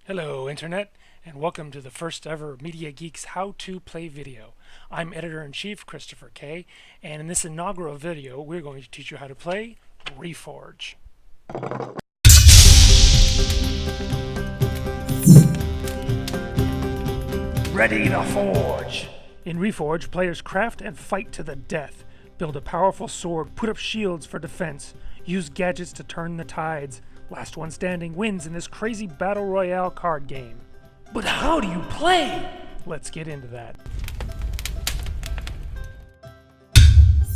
Hello Internet, and welcome to the first ever Media Geeks How to Play video. I'm Editor-in-Chief Christopher K, and in this inaugural video we're going to teach you how to play Reforge. Ready to forge! In Reforge, players craft and fight to the death, build a powerful sword, put up shields for defense, use gadgets to turn the tides. Last one standing wins in this crazy battle royale card game. But how do you play? Let's get into that.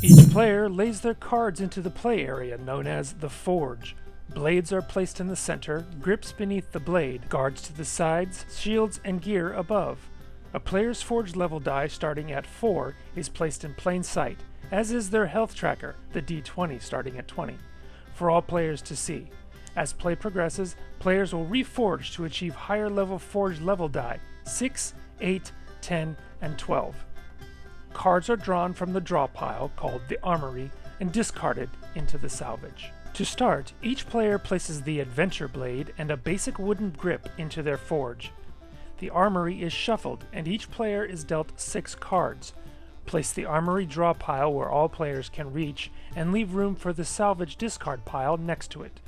Each player lays their cards into the play area known as the forge. Blades are placed in the center, grips beneath the blade, guards to the sides, shields and gear above. A player's forge level die starting at 4 is placed in plain sight, as is their health tracker, the D20 starting at 20, for all players to see. As play progresses, players will reforge to achieve higher level forge level die 6, 8, 10, and 12. Cards are drawn from the draw pile, called the armory, and discarded into the salvage. To start, each player places the adventure blade and a basic wooden grip into their forge. The armory is shuffled, and each player is dealt 6 cards. Place the armory draw pile where all players can reach, and leave room for the salvage discard pile next to it.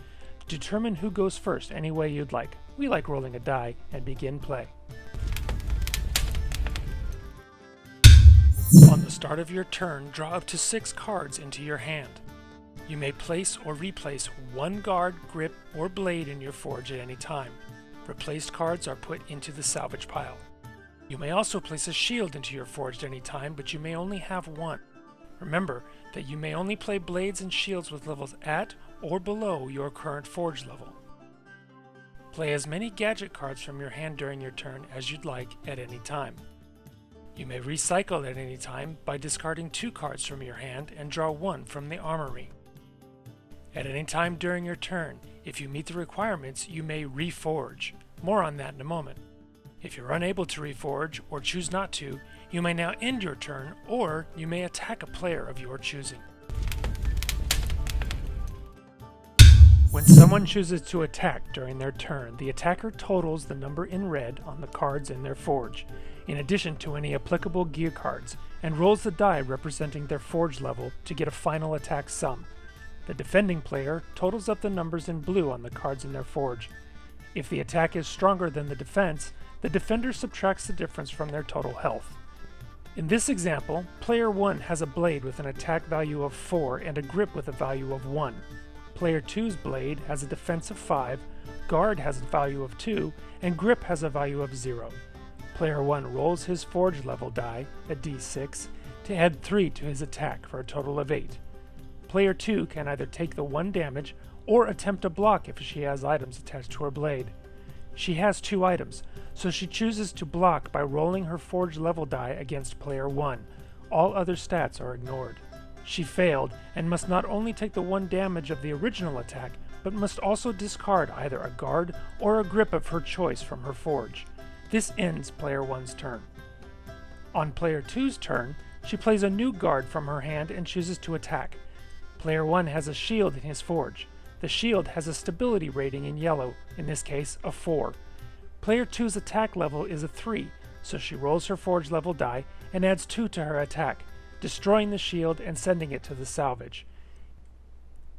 Determine who goes first any way you'd like. We like rolling a die, and begin play. On the start of your turn, draw up to 6 cards into your hand. You may place or replace one guard, grip, or blade in your forge at any time. Replaced cards are put into the salvage pile. You may also place a shield into your forge at any time, but you may only have one. Remember that you may only play blades and shields with levels at or below your current forge level. Play as many gadget cards from your hand during your turn as you'd like at any time. You may recycle at any time by discarding 2 cards from your hand and draw 1 from the armory. At any time during your turn, if you meet the requirements, you may reforge. More on that in a moment. If you're unable to reforge or choose not to, you may now end your turn, or you may attack a player of your choosing. When someone chooses to attack during their turn, the attacker totals the number in red on the cards in their forge, in addition to any applicable gear cards, and rolls the die representing their forge level to get a final attack sum. The defending player totals up the numbers in blue on the cards in their forge. If the attack is stronger than the defense, the defender subtracts the difference from their total health. In this example, player 1 has a blade with an attack value of 4 and a grip with a value of 1. Player 2's blade has a defense of 5, guard has a value of 2, and grip has a value of 0. Player 1 rolls his forge level die, a d6, to add 3 to his attack for a total of 8. Player 2 can either take the 1 damage or attempt to block if she has items attached to her blade. She has 2 items, so she chooses to block by rolling her forge level die against player 1. All other stats are ignored. She failed and must not only take the 1 damage of the original attack, but must also discard either a guard or a grip of her choice from her forge. This ends player 1's turn. On player 2's turn, she plays a new guard from her hand and chooses to attack. Player 1 has a shield in his forge. The shield has a stability rating in yellow, in this case a 4. Player 2's attack level is a 3, so she rolls her forge level die and adds 2 to her attack, destroying the shield and sending it to the salvage.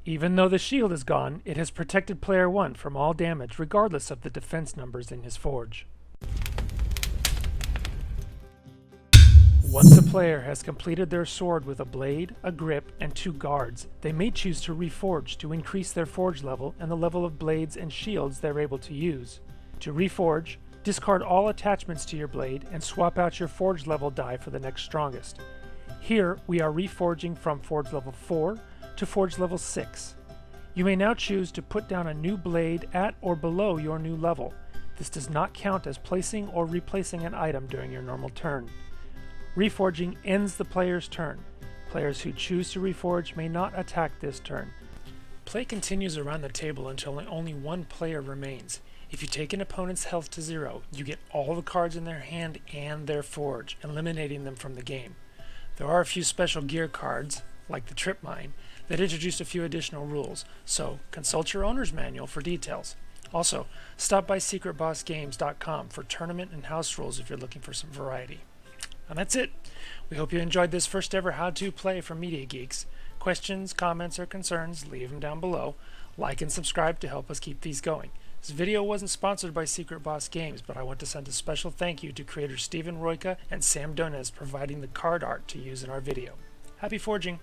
Even though the shield is gone, it has protected player 1 from all damage regardless of the defense numbers in his forge. Once a player has completed their sword with a blade, a grip, and 2 guards, they may choose to reforge to increase their forge level and the level of blades and shields they're able to use. To reforge, discard all attachments to your blade and swap out your forge level die for the next strongest. Here we are reforging from forge level 4 to forge level 6. You may now choose to put down a new blade at or below your new level. This does not count as placing or replacing an item during your normal turn. Reforging ends the player's turn. Players who choose to reforge may not attack this turn. Play continues around the table until only one player remains. If you take an opponent's health to 0, you get all the cards in their hand and their forge, eliminating them from the game. There are a few special gear cards, like the trip mine, that introduce a few additional rules, so consult your owner's manual for details. Also, stop by secretbossgames.com for tournament and house rules if you're looking for some variety. And that's it. We hope you enjoyed this first ever how-to play from Media Geeks. Questions, comments, or concerns, leave them down below. Like and subscribe to help us keep these going. This video wasn't sponsored by Secret Boss Games, but I want to send a special thank you to creators Steven Royka and Sam Donez providing the card art to use in our video. Happy forging!